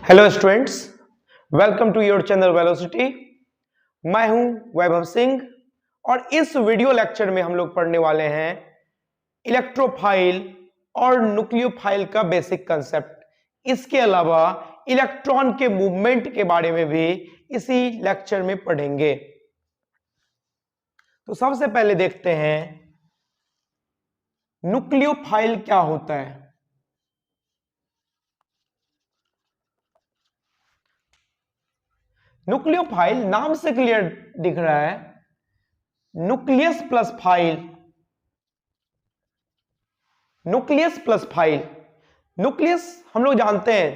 Hello students, welcome to your channel Velocity. मैं हूं वैभव सिंह और इस वीडियो लेक्चर में हम लोग पढ़ने वाले हैं इलेक्ट्रोफाइल और न्यूक्लियोफाइल का बेसिक कंसेप्ट। इसके अलावा इलेक्ट्रॉन के मूवमेंट के बारे में भी इसी लेक्चर में पढ़ेंगे। तो सबसे पहले देखते हैं न्यूक्लियोफाइल क्या होता है। न्यूक्लियोफाइल नाम से क्लियर दिख रहा है, nucleus plus file. Nucleus plus file, nucleus हम लोग जानते हैं,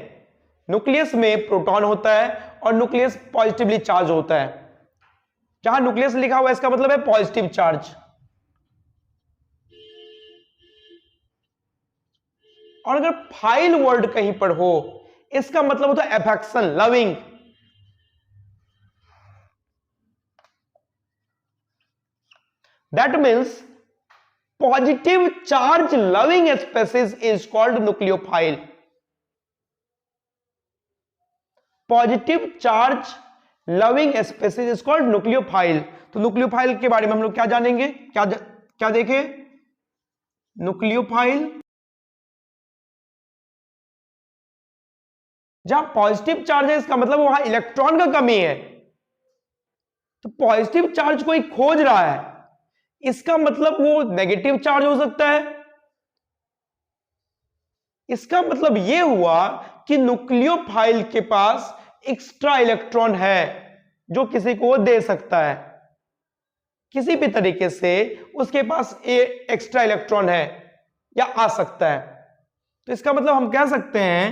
न्यूक्लियस में प्रोटॉन होता है और न्यूक्लियस पॉजिटिवली चार्ज होता है। जहां न्यूक्लियस लिखा हुआ है इसका मतलब है पॉजिटिव चार्ज। और अगर फाइल वर्ड कहीं पर हो इसका मतलब होता है affection, loving. That means positive charge loving species is called nucleophile. Positive charge loving species is called nucleophile. तो न्यूक्लियोफाइल के बारे में हम लोग क्या जानेंगे, क्या देखें? न्यूक्लियोफाइल जहां पॉजिटिव चार्ज है इसका मतलब वहां इलेक्ट्रॉन का कमी है। तो पॉजिटिव चार्ज कोई खोज रहा है, इसका मतलब वो नेगेटिव चार्ज हो सकता है। इसका मतलब यह हुआ कि न्यूक्लियोफाइल के पास एक्स्ट्रा इलेक्ट्रॉन है जो किसी को दे सकता है, किसी भी तरीके से उसके पास एक्स्ट्रा इलेक्ट्रॉन है या आ सकता है। तो इसका मतलब हम कह सकते हैं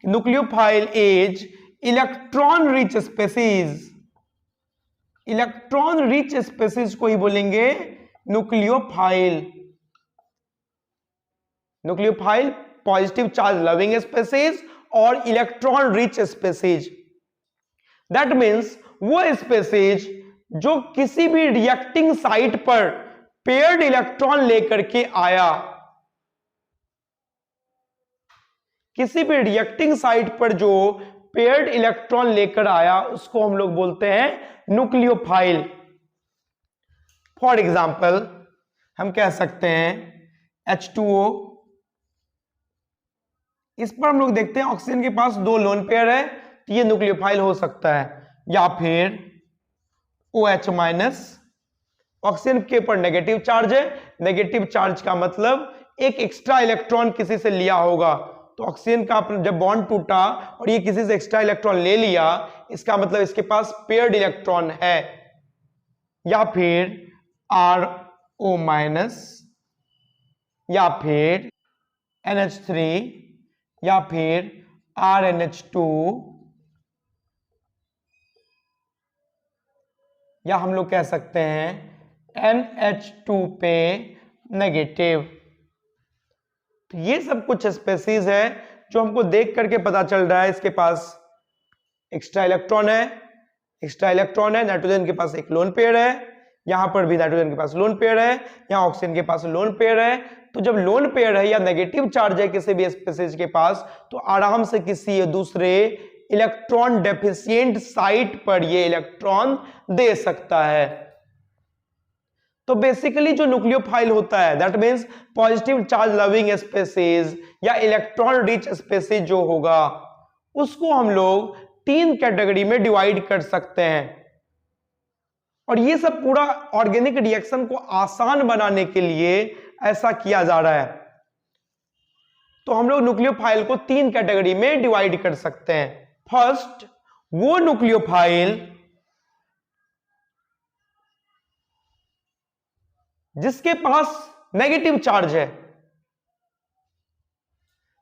कि nucleophile is electron rich species. Electron rich species को ही बोलेंगे nucleophile. Nucleophile positive charge loving species और electron rich species. That means वो स्पेसीज जो किसी भी रिएक्टिंग साइट पर पेयर्ड इलेक्ट्रॉन लेकर के आया, किसी भी रिएक्टिंग साइट पर जो पेयर्ड इलेक्ट्रॉन लेकर आया उसको हम लोग बोलते हैं न्यूक्लियोफाइल। फॉर एग्जाम्पल हम कह सकते हैं H2O, इस पर हम लोग देखते हैं ऑक्सीजन के पास दो लोन पेयर है तो ये न्यूक्लियोफाइल हो सकता है। या फिर OH माइनस, ऑक्सीजन के ऊपर नेगेटिव चार्ज है, नेगेटिव चार्ज का मतलब एक एक्स्ट्रा इलेक्ट्रॉन किसी से लिया होगा। तो ऑक्सीजन का जब बॉन्ड टूटा और ये किसी से एक्स्ट्रा इलेक्ट्रॉन ले लिया, इसका मतलब इसके पास पेयर्ड इलेक्ट्रॉन है। या फिर RO माइनस, या फिर NH3, या फिर RNH2, या हम लोग कह सकते हैं NH2 पे नेगेटिव। तो ये सब कुछ स्पेसीज है जो हमको देख करके पता चल रहा है इसके पास एक्स्ट्रा इलेक्ट्रॉन है। एक्स्ट्रा इलेक्ट्रॉन है, नाइट्रोजन के पास एक लोन पेयर है, यहां पर भी नाइट्रोजन के पास लोन पेयर है, यहां ऑक्सीजन के पास लोन पेयर है। तो जब लोन पेयर है या नेगेटिव चार्ज है किसी भी स्पेसीज के पास तो आराम से किसी दूसरे इलेक्ट्रॉन डेफिशिएंट साइट पर ये इलेक्ट्रॉन दे सकता है। तो बेसिकली जो न्यूक्लियोफाइल होता है that means positive charge loving species या इलेक्ट्रॉन रिच स्पेसीज जो होगा उसको हम लोग तीन कैटेगरी में डिवाइड कर सकते हैं। और ये सब पूरा ऑर्गेनिक रिएक्शन को आसान बनाने के लिए ऐसा किया जा रहा है। तो हम लोग न्यूक्लियोफाइल को तीन कैटेगरी में डिवाइड कर सकते हैं। फर्स्ट, वो न्यूक्लियोफाइल जिसके पास नेगेटिव चार्ज है,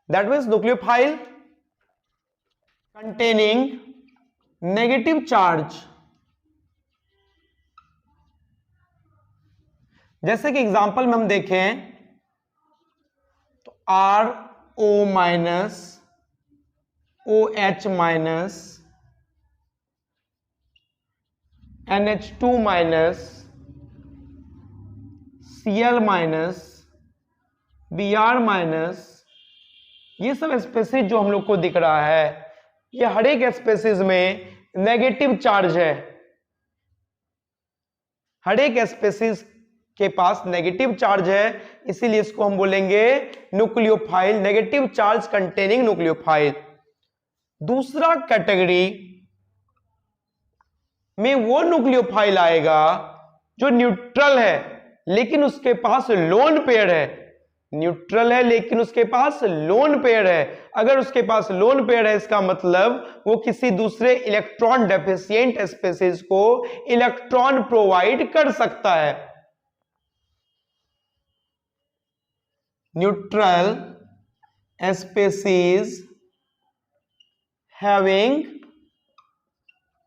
that means nucleophile containing negative charge. जैसे कि एग्जांपल में हम देखें तो RO minus, OH minus, NH2 minus, Cl minus, Br minus, ये सब स्पेसीज जो हम लोग को दिख रहा है ये हर एक स्पेसीज में नेगेटिव चार्ज है, हर एक स्पेसीज के पास नेगेटिव चार्ज है, इसीलिए इसको हम बोलेंगे nucleophile, negative charge containing nucleophile. दूसरा कैटेगरी में वो न्यूक्लियोफाइल आएगा जो न्यूट्रल है लेकिन उसके पास लोन पेयर है, न्यूट्रल है लेकिन उसके पास लोन पेयर है। अगर उसके पास लोन पेयर है इसका मतलब वो किसी दूसरे इलेक्ट्रॉन डेफिशिएंट स्पेसीज को इलेक्ट्रॉन प्रोवाइड कर सकता है। Neutral species having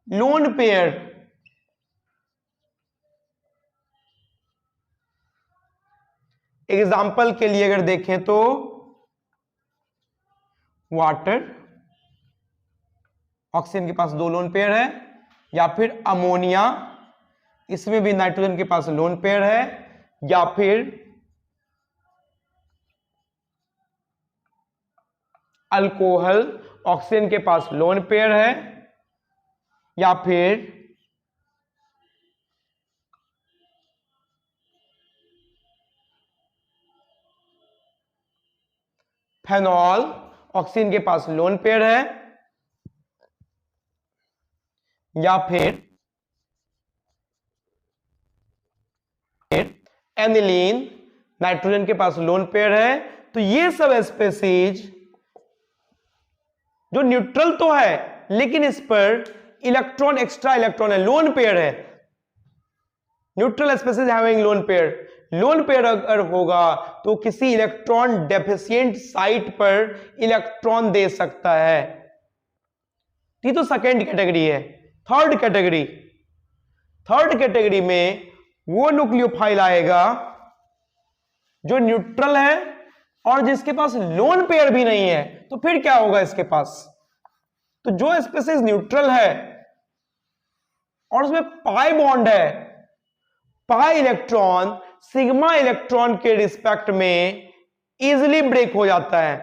lone pair, example के लिए अगर देखें तो वाटर, ऑक्सीजन के पास 2 लोन पेयर है, या फिर अमोनिया, इसमें भी नाइट्रोजन के पास लोन पेयर है, या फिर अल्कोहल, ऑक्सीजन के पास लोन पेयर है, या फिर फेनॉल, ऑक्सीजन के पास लोन पेयर है, या फिर एनिलीन, नाइट्रोजन के पास लोन पेयर है। तो ये सब स्पेसीज जो न्यूट्रल तो है लेकिन इस पर इलेक्ट्रॉन, एक्स्ट्रा इलेक्ट्रॉन है, लोन पेयर है। Neutral species having lone pair, lone pair अगर होगा तो किसी इलेक्ट्रॉन डेफिशिएंट साइट पर इलेक्ट्रॉन दे सकता है। ये तो सेकेंड कैटेगरी है। थर्ड कैटेगरी में वो न्यूक्लियोफाइल आएगा जो न्यूट्रल है और जिसके पास लोन पेयर भी नहीं है। तो फिर क्या होगा इसके पास? तो जो स्पेसीज न्यूट्रल है और उसमें पाई बॉन्ड है, पाई इलेक्ट्रॉन सिग्मा इलेक्ट्रॉन के रिस्पेक्ट में इजीली ब्रेक हो जाता है।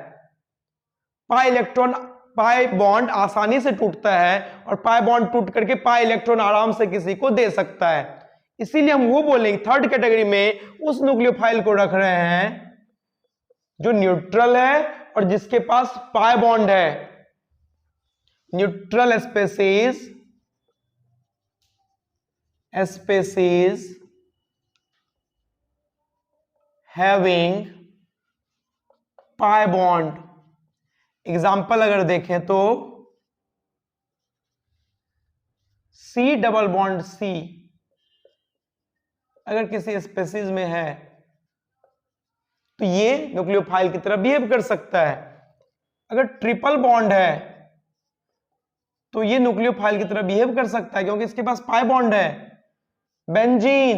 पाई बॉन्ड आसानी से टूटता है और पाई बॉन्ड टूट करके पाई इलेक्ट्रॉन आराम से किसी को दे सकता है। इसीलिए हम वो बोलेंगे थर्ड कैटेगरी में उस न्यूक्लियोफाइल को रख रहे हैं जो न्यूट्रल है और जिसके पास पाई बॉन्ड है। Neutral species having pi bond. Example अगर देखें तो C डबल बॉन्ड C अगर किसी स्पेसीज में है तो ये न्यूक्लियोफाइल की तरह बिहेव कर सकता है। अगर ट्रिपल बॉन्ड है तो ये न्यूक्लियोफाइल की तरह बिहेव कर सकता है क्योंकि इसके पास पाई बॉन्ड है। बेंजीन,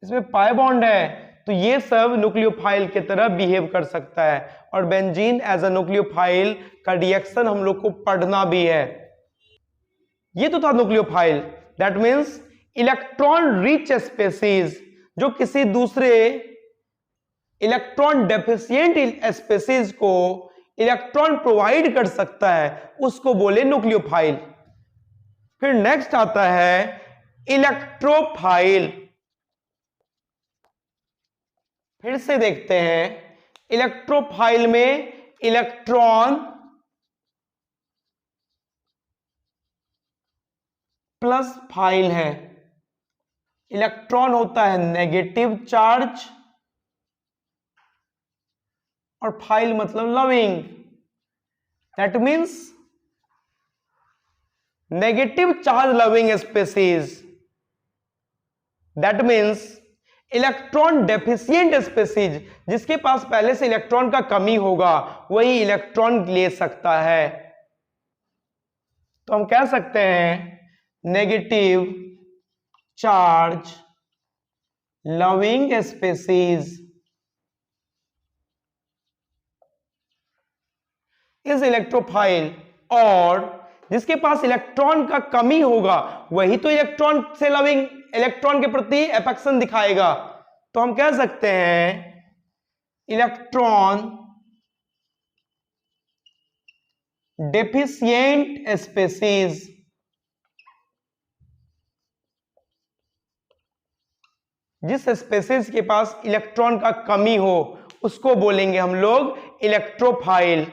इसमें पाई बॉन्ड है तो ये सब न्यूक्लियोफाइल की तरह बिहेव कर सकता है। और बेंजीन एज अ न्यूक्लियोफाइल का रिएक्शन हम लोग को पढ़ना भी है। ये तो था nucleophile, that means electron rich species जो किसी दूसरे इलेक्ट्रॉन डेफिशिएंट स्पेसीज को इलेक्ट्रॉन प्रोवाइड कर सकता है, उसको बोले न्यूक्लियोफाइल। फिर नेक्स्ट आता है इलेक्ट्रोफाइल। फिर से देखते हैं, इलेक्ट्रोफाइल में इलेक्ट्रॉन प्लस फाइल है। इलेक्ट्रॉन होता है नेगेटिव चार्ज और फाइल मतलब loving. That means negative charge loving species, that means electron deficient species जिसके पास पहले से इलेक्ट्रॉन का कमी होगा वही इलेक्ट्रॉन ले सकता है। तो हम कह सकते हैं negative charge loving species is electrophile, और जिसके पास इलेक्ट्रॉन का कमी होगा वही तो इलेक्ट्रॉन से लविंग, इलेक्ट्रॉन के प्रति अफेक्शन दिखाएगा। तो हम कह सकते हैं इलेक्ट्रॉन डेफिशिएंट स्पेसीज, जिस स्पेसीज के पास इलेक्ट्रॉन का कमी हो उसको बोलेंगे हम लोग इलेक्ट्रोफाइल।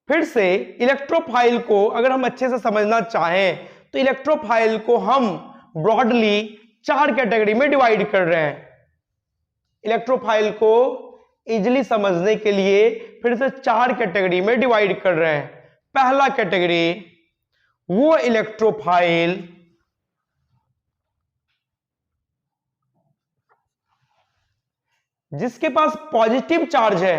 फिर से इलेक्ट्रोफाइल को अगर हम अच्छे से समझना चाहें तो इलेक्ट्रोफाइल को हम ब्रॉडली 4 कैटेगरी में डिवाइड कर रहे हैं। इलेक्ट्रोफाइल को इजीली समझने के लिए फिर से 4 कैटेगरी में डिवाइड कर रहे हैं। पहला कैटेगरी, वो इलेक्ट्रोफाइल जिसके पास पॉजिटिव चार्ज है,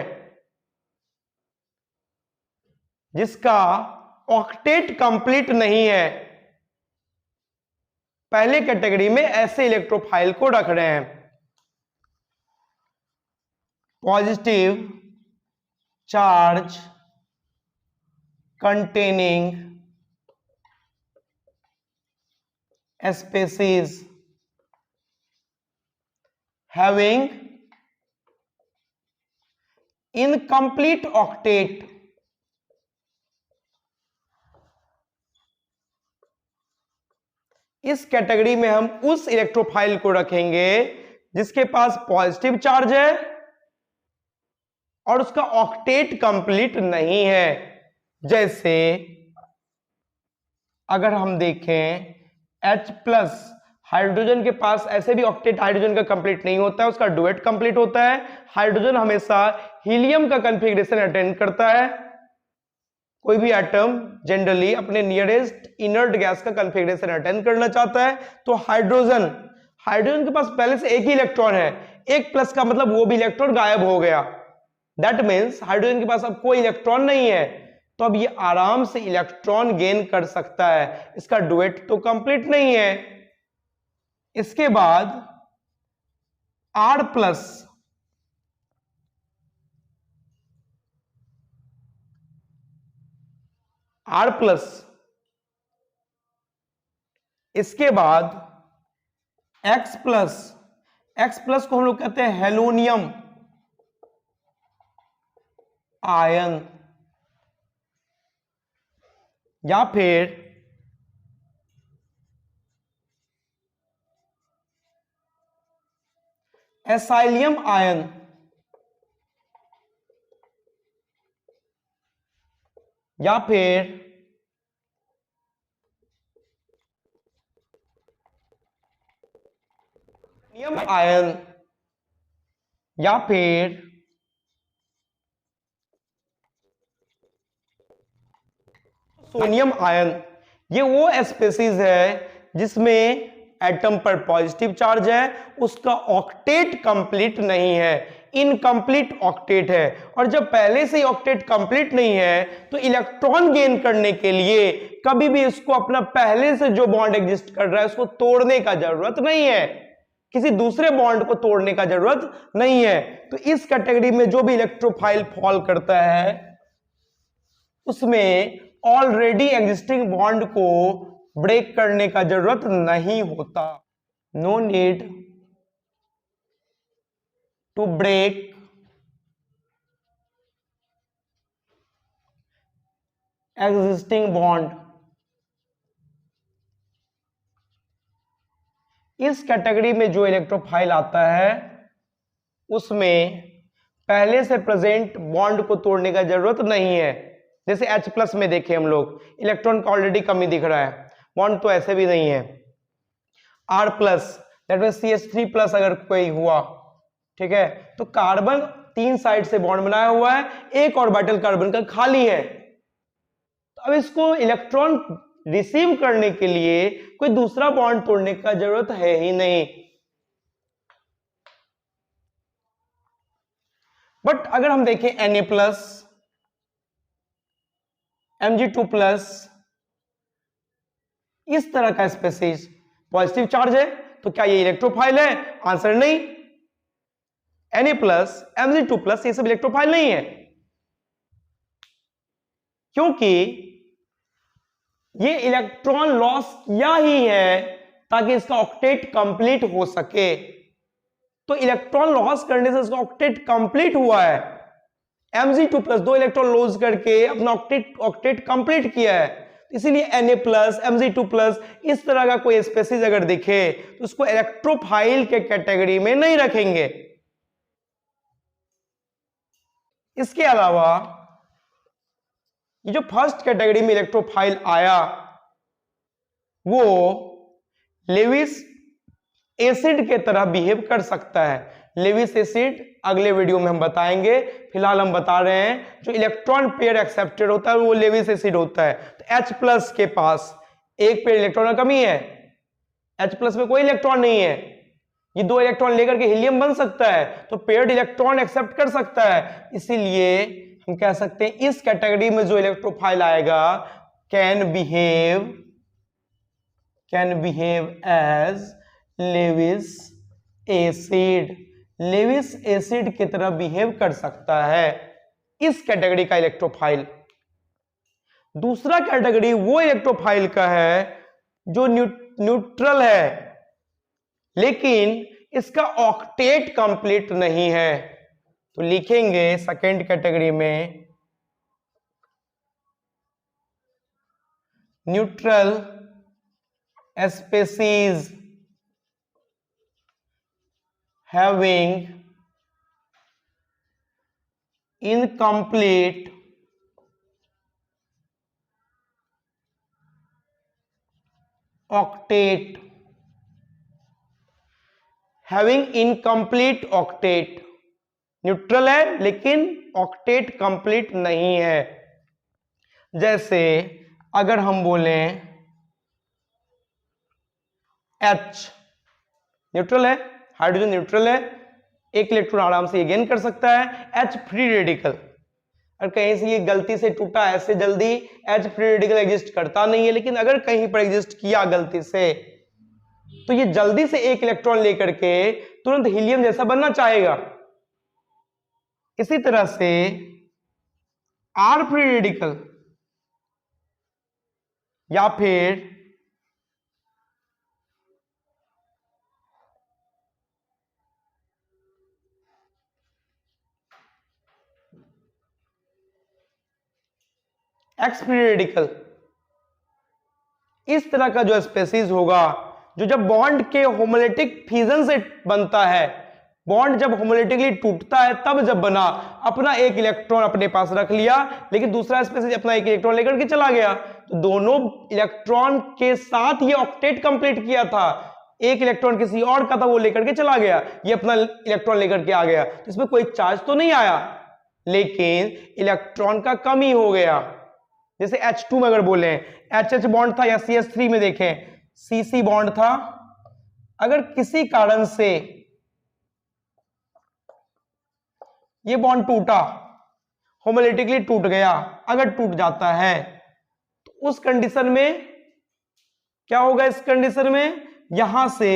जिसका ऑक्टेट कंप्लीट नहीं है। पहले कैटेगरी में ऐसे इलेक्ट्रोफाइल को रख रहे हैं, positive charge containing species having incomplete octet. इस कैटेगरी में हम उस इलेक्ट्रोफाइल को रखेंगे जिसके पास पॉजिटिव चार्ज है और उसका ऑक्टेट कंप्लीट नहीं है। जैसे अगर हम देखें H+ हाइड्रोजन के पास ऐसे भी ऑक्टेट हाइड्रोजन का कंप्लीट नहीं होता है, उसका डुएट कंप्लीट होता है। हाइड्रोजन हमेशा हीलियम का कॉन्फ़िगरेशन अटेंड करता है। कोई भी एटम जनरली अपने नियरेस्ट इनर्ट गैस का कॉन्फ़िगरेशन अटेंड करना चाहता है, तो हाइड्रोजन के पास पहले से एक ही इलेक्ट्रॉन है। 1+ का मतलब वो भी इलेक्ट्रॉन गायब हो गया। दैट मीन्स हाइड्रोजन के पास अब कोई इलेक्ट्रॉन नहीं है, तो अब ये आराम से इलेक्ट्रॉन गेन कर सकता है। इसका डुएट तो कंप्लीट नहीं है। इसके बाद R+, इसके बाद X+, को हम लोग कहते हैं हेलोनियम आयन, या फिर एसाइलियम आयन, या फिर आयन, या फिर सोनियम आयन। ये वो स्पेसीज है जिसमें एटम पर पॉजिटिव चार्ज है, उसका ऑक्टेट कंप्लीट नहीं है, इनकम्प्लीट ऑक्टेट है। और जब पहले से ही ऑक्टेट कंप्लीट नहीं है तो इलेक्ट्रॉन गेन करने के लिए कभी भी इसको अपना पहले से जो बॉन्ड एग्जिस्ट कर रहा है उसको तोड़ने का जरूरत नहीं है, किसी दूसरे बॉन्ड को तोड़ने का जरूरत नहीं है। तो इस कैटेगरी में जो भी इलेक्ट्रोफाइल फॉल करता है उसमें ऑलरेडी एग्जिस्टिंग बॉन्ड को ब्रेक करने का जरूरत नहीं होता। No need to break existing bond. इस कैटेगरी में जो इलेक्ट्रोफाइल आता है उसमें पहले से प्रेजेंट बॉन्ड को तोड़ने का जरूरत नहीं है। जैसे H+ में देखें हम लोग, इलेक्ट्रॉन का ऑलरेडी कमी दिख रहा है, बॉन्ड तो ऐसे भी नहीं है। R+, दैट मींस CH3+ अगर कोई हुआ, ठीक है, तो कार्बन 3 साइड से बॉन्ड बनाया हुआ है, एक ऑर्बिटल कार्बन का खाली है। तो अब इसको इलेक्ट्रॉन रिसीव करने के लिए कोई दूसरा बॉन्ड तोड़ने का जरूरत है ही नहीं। बट अगर हम देखें Na+, Mg2+, इस तरह का स्पेसीज पॉजिटिव चार्ज है, तो क्या ये इलेक्ट्रोफाइल है? आंसर नहीं। Na+, Mg2+, ये सब इलेक्ट्रोफाइल नहीं है, क्योंकि ये इलेक्ट्रॉन लॉस किया ही है ताकि इसका ऑक्टेट कंप्लीट हो सके। तो इलेक्ट्रॉन लॉस करने से इसका ऑक्टेट कंप्लीट हुआ है। Mg2+ 2 इलेक्ट्रॉन लूज करके अपना ऑक्टेट कंप्लीट किया है, इसीलिए Na+, Mg2+, इस तरह का कोई स्पेसीज अगर दिखे तो उसको इलेक्ट्रोफाइल के कैटेगरी में नहीं रखेंगे। इसके अलावा ये जो फर्स्ट कैटेगरी में इलेक्ट्रोफाइल आया वो लेविस एसिड के तरह बिहेव कर सकता है। लेविस एसिड अगले वीडियो में हम बताएंगे, फिलहाल हम बता रहे हैं जो इलेक्ट्रॉन पेयर एक्सेप्टेड होता है वो लेविस एसिड होता है। तो H+ के पास एक पेयर इलेक्ट्रॉन का कमी है, H+ में कोई इलेक्ट्रॉन नहीं है, ये 2 इलेक्ट्रॉन लेकर के हीलियम बन सकता है, तो पेयर्ड इलेक्ट्रॉन एक्सेप्ट कर सकता है। इसीलिए हम कह सकते हैं इस कैटेगरी में जो इलेक्ट्रोफाइल आएगा can behave as Lewis acid, Lewis acid की तरह बिहेव कर सकता है इस कैटेगरी का इलेक्ट्रोफाइल। दूसरा कैटेगरी वो इलेक्ट्रोफाइल का है जो न्यूट्रल है लेकिन इसका ऑक्टेट कंप्लीट नहीं है, तो लिखेंगे सेकेंड कैटेगरी में neutral species having incomplete octet, neutral है लेकिन ऑक्टेट कंप्लीट नहीं है। जैसे अगर हम बोलें H न्यूट्रल है, हाइड्रोजन न्यूट्रल है, एक इलेक्ट्रॉन आराम से ये गेन कर सकता है। H फ्री रेडिकल, अगर कहीं से ये गलती से टूटा, ऐसे जल्दी H फ्री रेडिकल एग्जिस्ट करता नहीं है, लेकिन अगर कहीं पर एग्जिस्ट किया गलती से तो ये जल्दी से एक इलेक्ट्रॉन लेकर के तुरंत हीलियम जैसा बनना चाहेगा। इसी तरह से R फ्री रेडिकल या फिर X फ्री रेडिकल, इस तरह का जो स्पेसीज होगा जो जब बॉन्ड के होमोलेटिक फिजन से बनता है, बॉन्ड जब होमोलेटिकली टूटता है तब जब बना, अपना एक इलेक्ट्रॉन अपने पास रख लिया लेकिन दूसरा स्पेसीज अपना एक इलेक्ट्रॉन लेकर के चला गया, तो दोनों इलेक्ट्रॉन के साथ ये ऑक्टेट कंप्लीट किया था, एक इलेक्ट्रॉन किसी और का था वो लेकर के चला गया, ये अपना इलेक्ट्रॉन लेकर के आ गया, तो इसमें कोई चार्ज तो नहीं आया लेकिन इलेक्ट्रॉन का कमी हो गया। जैसे H2 में अगर बोले HH बॉन्ड था या CH3 में देखें CC बॉन्ड था, अगर किसी कारण से ये बॉन्ड टूटा, होमोलेटिकली टूट गया, अगर टूट जाता है तो उस कंडीशन में क्या होगा? इस कंडीशन में यहां से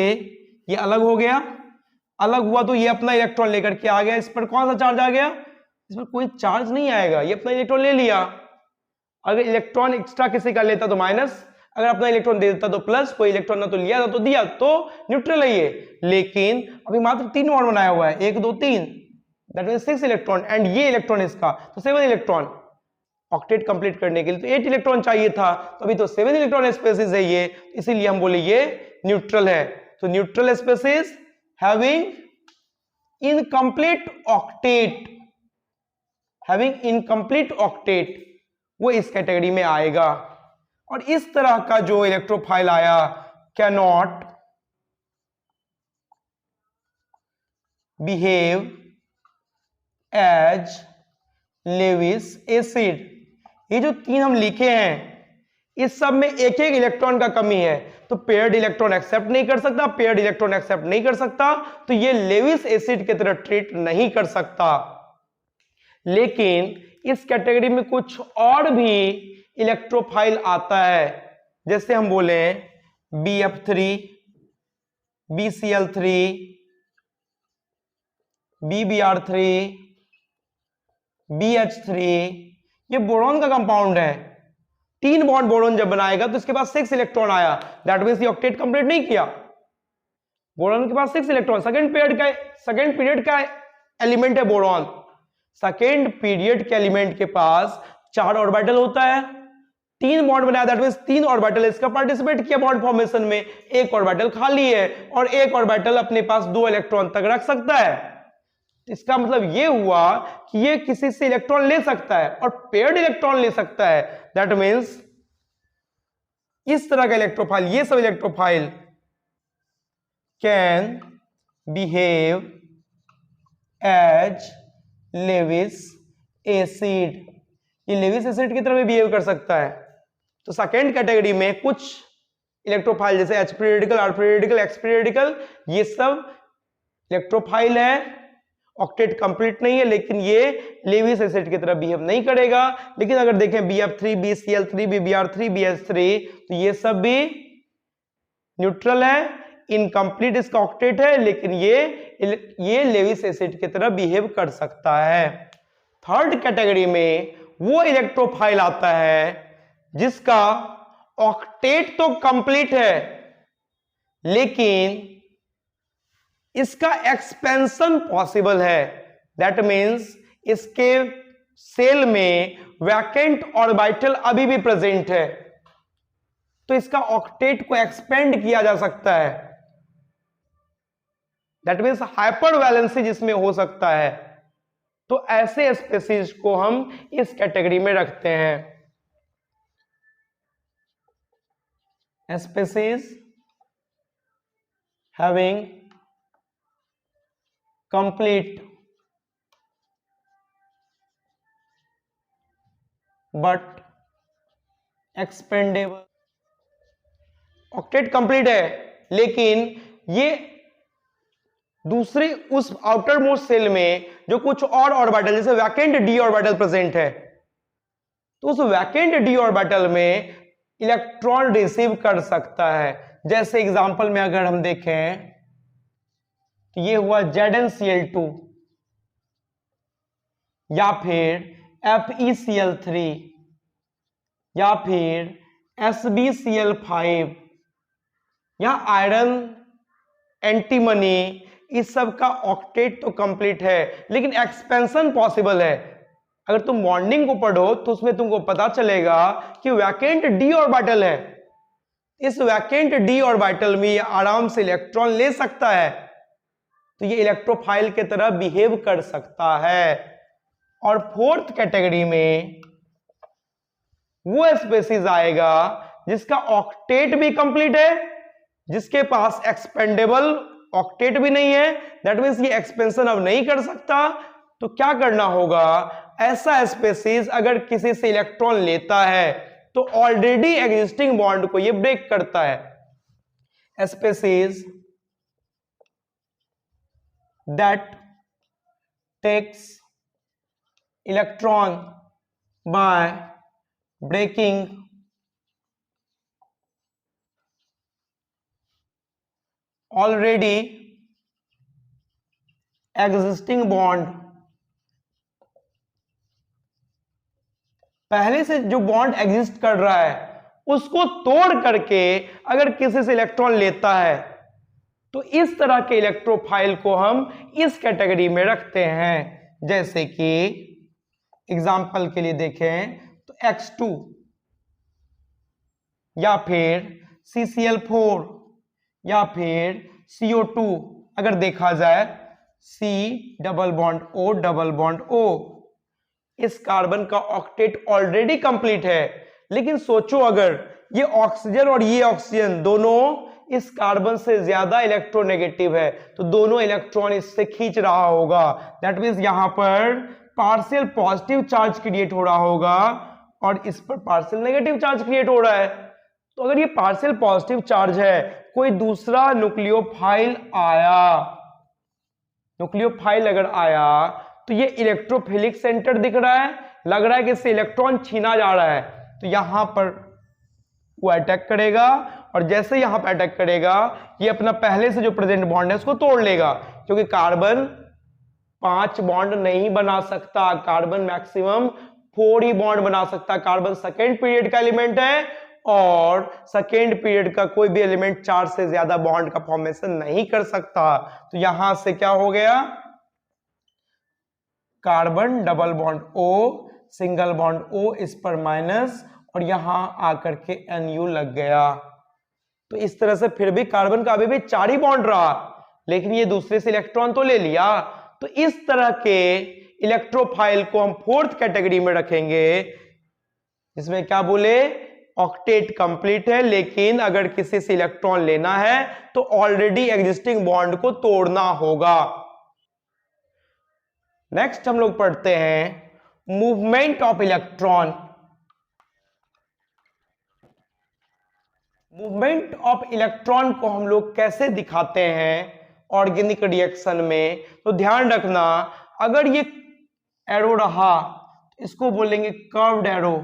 ये अलग हो गया, अलग हुआ तो ये अपना इलेक्ट्रॉन लेकर के आ गया, इस पर कौन सा चार्ज आ गया? इस पर कोई चार्ज नहीं आएगा, ये अपना इलेक्ट्रॉन ले लिया। अगर इलेक्ट्रॉन एक्स्ट्रा किसी का लेता तो माइनस, अगर अपना इलेक्ट्रॉन दे देता तो प्लस, कोई इलेक्ट्रॉन ना तो लिया था तो दिया, तो न्यूट्रल है ये। लेकिन अभी मात्र 3 बॉन्ड बनाया हुआ है, 1 2 3, दैट मींस 6 इलेक्ट्रॉन, एंड ये इलेक्ट्रॉन इसका तो 7 इलेक्ट्रॉन। ऑक्टेट कंप्लीट करने के लिए तो 8 इलेक्ट्रॉन चाहिए था, तो अभी तो 7 इलेक्ट्रॉन स्पेसीज है ये, इसीलिए हम बोले ये न्यूट्रल है। तो neutral species having incomplete octet, वो इस कैटेगरी में आएगा। और इस तरह का जो इलेक्ट्रोफाइल आया cannot behave as Lewis acid. ये जो 3 हम लिखे हैं इस सब में एक एक इलेक्ट्रॉन का कमी है, तो पेयर्ड इलेक्ट्रॉन एक्सेप्ट नहीं कर सकता, पेयर्ड इलेक्ट्रॉन एक्सेप्ट नहीं कर सकता, तो ये लेविस एसिड की तरह ट्रीट नहीं कर सकता। लेकिन इस कैटेगरी में कुछ और भी इलेक्ट्रोफाइल आता है, जैसे हम बोले BF3, BCl3, BBr3, BH3, ये बोरॉन का कंपाउंड है। 3 बॉन्ड बोरॉन जब बनाएगा तो इसके पास 6 इलेक्ट्रॉन आया, दैट मींस ये ऑक्टेट कंप्लीट नहीं किया। बोरॉन के पास 6 इलेक्ट्रॉन, सेकंड पीरियड का एलिमेंट है बोरॉन, सेकेंड पीरियड के एलिमेंट के पास 4 ऑर्बिटल होता है, 3 बॉन्ड बनाया, दैट मींस 3 ऑर्बिटल इसका पार्टिसिपेट किया बॉन्ड फॉर्मेशन में, 1 ऑर्बिटल खाली है और 1 ऑर्बिटल अपने पास 2 इलेक्ट्रॉन तक रख सकता है। इसका मतलब ये हुआ कि ये किसी से इलेक्ट्रॉन ले सकता है और पेयर्ड इलेक्ट्रॉन ले सकता है, दैट मींस इस तरह का इलेक्ट्रोफाइल, ये सब electrophile can behave as Lewis acid, ये लेविस एसिड की तरह भी बिहेव कर सकता है। तो सेकेंड कैटेगरी में कुछ इलेक्ट्रोफाइल जैसे H periodical, R periodical, X periodical, ये सब इलेक्ट्रोफाइल है, ऑक्टेट कंप्लीट नहीं है, लेकिन ये लेविस एसिड की तरह बिहेव नहीं करेगा। लेकिन अगर देखें BF3, BCl3, BBr3, BH3, तो ये सब भी न्यूट्रल है, इनकम्प्लीट इसका ऑक्टेट है, लेकिन ये लेविस एसिड की तरह बिहेव कर सकता है। थर्ड कैटेगरी में वो इलेक्ट्रोफाइल आता है जिसका ऑक्टेट तो कंप्लीट है, लेकिन इसका एक्सपेंशन पॉसिबल है, दैट मींस इसके सेल में वैकेंट ऑर्बिटल अभी भी प्रेजेंट है, तो इसका ऑक्टेट को एक्सपेंड किया जा सकता है, दैट मींस हाइपर वैलेंसी जिसमें हो सकता है। तो ऐसे स्पीशीज को हम इस कैटेगरी में रखते हैं, species having complete but expandable, octet complete है लेकिन ये दूसरे उस आउटर मोस्ट सेल में जो कुछ और ऑर्बिटल जैसे वैकेंट डी ऑर्बिटल प्रेजेंट है, तो उस वैकेंट डी ऑर्बिटल में इलेक्ट्रॉन रिसीव कर सकता है। जैसे एग्जांपल में अगर हम देखें तो ये हुआ ZnCl2 या फिर FeCl3 या फिर SbCl5 या आयरन एंटीमनी, इस सब का ऑक्टेट तो कंप्लीट है लेकिन एक्सपेंशन पॉसिबल है। अगर तुम बॉन्डिंग को पढ़ो तो उसमें तुमको पता चलेगा कि वैकेंट डी ऑर्बिटल है, इस वैकेंट डी ऑर्बिटल में ये आराम से इलेक्ट्रॉन ले सकता है, तो ये इलेक्ट्रोफाइल की तरह बिहेव कर सकता है। और फोर्थ कैटेगरी में वो स्पीशीज आएगा जिसका ऑक्टेट भी कंप्लीट है, जिसके पास एक्सपेंडेबल ऑक्टेट भी नहीं है, दैट मींस ये एक्सपेंशन अब नहीं कर सकता। तो क्या करना होगा, ऐसा स्पीशीज अगर किसी से इलेक्ट्रॉन लेता है तो ऑलरेडी एग्जिस्टिंग बॉन्ड को ये ब्रेक करता है। Species that takes electron by breaking already existing bond, पहले से जो बॉन्ड एग्जिस्ट कर रहा है उसको तोड़ करके अगर किसी से इलेक्ट्रॉन लेता है, तो इस तरह के इलेक्ट्रोफाइल को हम इस कैटेगरी में रखते हैं। जैसे कि एग्जाम्पल के लिए देखें तो X2 या फिर CCl4 या फिर CO2, अगर देखा जाए C double bond O double bond O, इस कार्बन का ऑक्टेट ऑलरेडी कंप्लीट है। लेकिन सोचो अगर ये ऑक्सीजन और ये ऑक्सीजन दोनों इस कार्बन से ज्यादा इलेक्ट्रोनेगेटिव है, तो दोनों इलेक्ट्रॉन इससे खींच रहा होगा, दैट मींस यहां पर पार्शियल पॉजिटिव चार्ज क्रिएट हो रहा होगा और इस पर पार्शियल नेगेटिव चार्ज क्रिएट हो रहा है। तो अगर ये पार्शियल पॉजिटिव चार्ज है, कोई दूसरा न्यूक्लियोफाइल आया, न्यूक्लियोफाइल अगर आया तो ये इलेक्ट्रोफिलिक सेंटर दिख रहा है, लग रहा है कि इससे इलेक्ट्रॉन छीना जा रहा है, तो यहां पर वो अटैक करेगा और जैसे यहां पर अटैक करेगा ये अपना पहले से जो प्रेजेंट बॉन्ड है उसको तोड़ लेगा, क्योंकि कार्बन 5 बॉन्ड नहीं बना सकता, कार्बन मैक्सिमम 4 ही बॉन्ड बना सकता। कार्बन सेकेंड पीरियड का एलिमेंट है और सेकेंड पीरियड का कोई भी एलिमेंट 4 से ज्यादा बॉन्ड का फॉर्मेशन नहीं कर सकता। तो यहां से क्या हो गया, carbon double bond O, single bond O, इस पर माइनस, और यहां आकर के NU लग गया। तो इस तरह से फिर भी कार्बन का अभी भी 4 ही बॉन्ड रहा, लेकिन ये दूसरे से इलेक्ट्रॉन तो ले लिया। तो इस तरह के इलेक्ट्रोफाइल को हम 4th कैटेगरी में रखेंगे, इसमें क्या बोले, ऑक्टेट कंप्लीट है, लेकिन अगर किसी से इलेक्ट्रॉन लेना है तो ऑलरेडी एग्जिस्टिंग बॉन्ड को तोड़ना होगा। नेक्स्ट हम लोग पढ़ते हैं movement of electron. Movement of electron को हम लोग कैसे दिखाते हैं ऑर्गेनिक रिएक्शन में, तो ध्यान रखना, अगर ये एरो रहा इसको बोलेंगे कर्व्ड एरो,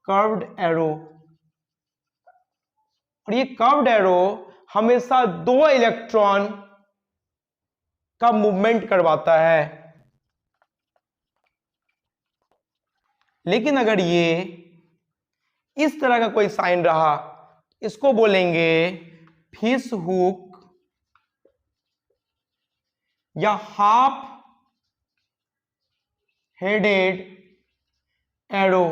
कर्व्ड एरो। और ये कर्व्ड एरो हमेशा 2 इलेक्ट्रॉन का मूवमेंट करवाता है। लेकिन अगर ये इस तरह का कोई साइन रहा, इसको बोलेंगे फिश हुक या हाफ हेडेड एरो।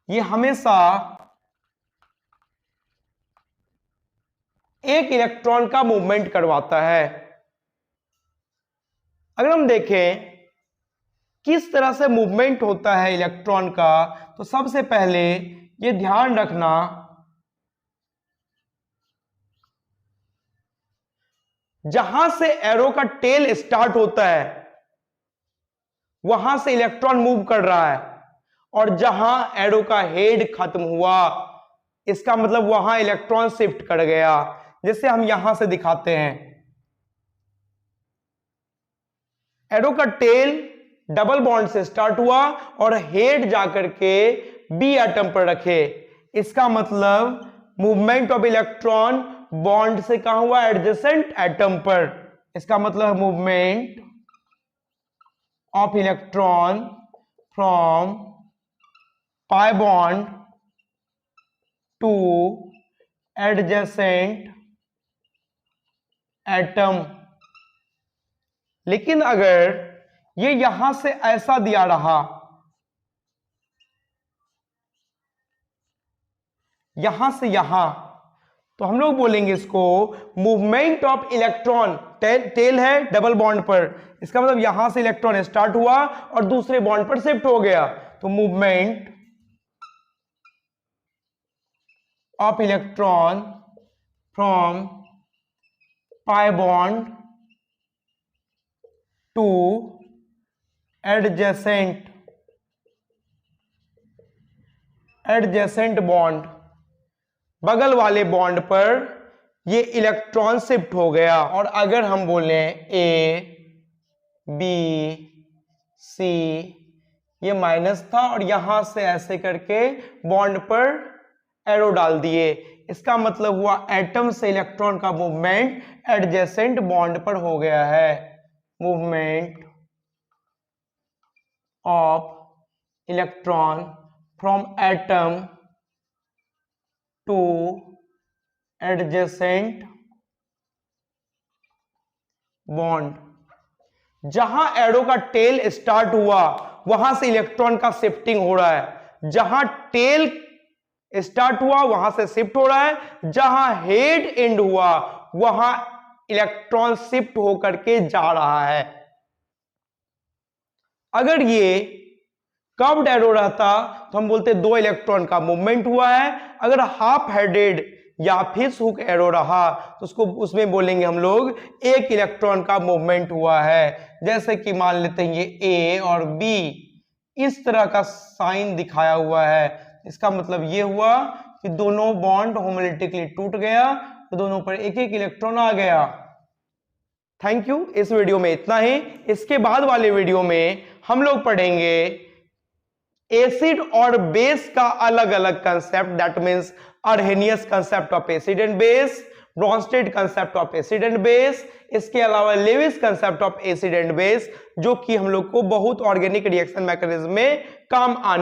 ये हमेशा एक इलेक्ट्रॉन का मूवमेंट करवाता है। अगर हम देखें किस तरह से मूवमेंट होता है इलेक्ट्रॉन का, तो सबसे पहले ये ध्यान रखना, जहां से एरो का टेल स्टार्ट होता है वहां से इलेक्ट्रॉन मूव कर रहा है, और जहां एरो का हेड खत्म हुआ इसका मतलब वहां इलेक्ट्रॉन शिफ्ट कर गया। जैसे हम यहां से दिखाते हैं, एरो का टेल डबल बॉन्ड से स्टार्ट हुआ और हेड जाकर के बी एटम पर रखे, इसका मतलब मूवमेंट ऑफ इलेक्ट्रॉन बॉन्ड से कहां हुआ, एडजेसेंट एटम पर। इसका मतलब movement of electron from pi bond two adjacent atom. लेकिन अगर ये यहां से ऐसा दिया रहा, यहां से यहां, तो हम लोग बोलेंगे इसको मूवमेंट ऑफ इलेक्ट्रॉन, टेल है डबल बॉन्ड पर, इसका मतलब यहां से इलेक्ट्रॉन स्टार्ट हुआ और दूसरे बॉन्ड पर शिफ्ट हो गया, तो movement of electron from pi bond two adjacent bond, बगल वाले बॉन्ड पर ये इलेक्ट्रॉन शिफ्ट हो गया। और अगर हम बोलें ए बी सी, ये माइनस था और यहां से ऐसे करके बॉन्ड पर एरो डाल दिए, इसका मतलब हुआ एटम से इलेक्ट्रॉन का मूवमेंट एडजेसेंट बॉन्ड पर हो गया है। Movement of electron from atom two adjacent bond, जहां एरो का टेल स्टार्ट हुआ वहां से इलेक्ट्रॉन का शिफ्टिंग हो रहा है, जहां टेल स्टार्ट हुआ वहां से शिफ्ट हो रहा है, जहां हेड एंड हुआ वहां इलेक्ट्रॉन शिफ्ट होकर के जा रहा है। अगर ये कर्व्ड एरो रहता तो हम बोलते 2 इलेक्ट्रॉन का मूवमेंट हुआ है। अगर हाफ हेडेड या फिश हुक एरो रहा तो उसमें बोलेंगे हम लोग 1 इलेक्ट्रॉन का मूवमेंट हुआ है। जैसे कि मान लेते हैं ये ए और बी इस तरह का साइन दिखाया हुआ है, इसका मतलब ये हुआ कि दोनों बॉन्ड होमोलिटिकली टूट गया, तो दोनों पर 1-1 इलेक्ट्रॉन आ गया। थैंक यू, इस वीडियो में इतना ही। इसके बाद वाले वीडियो में हम लोग पढ़ेंगे एसिड और बेस का अलग अलग concept, that means Arrhenius concept of acid and base, Bronsted concept of acid and base, इसके अलावा Lewis concept of acid and base, जो कि हम लोग को बहुत ऑर्गेनिक रिएक्शन मैकेनिज्म में काम आने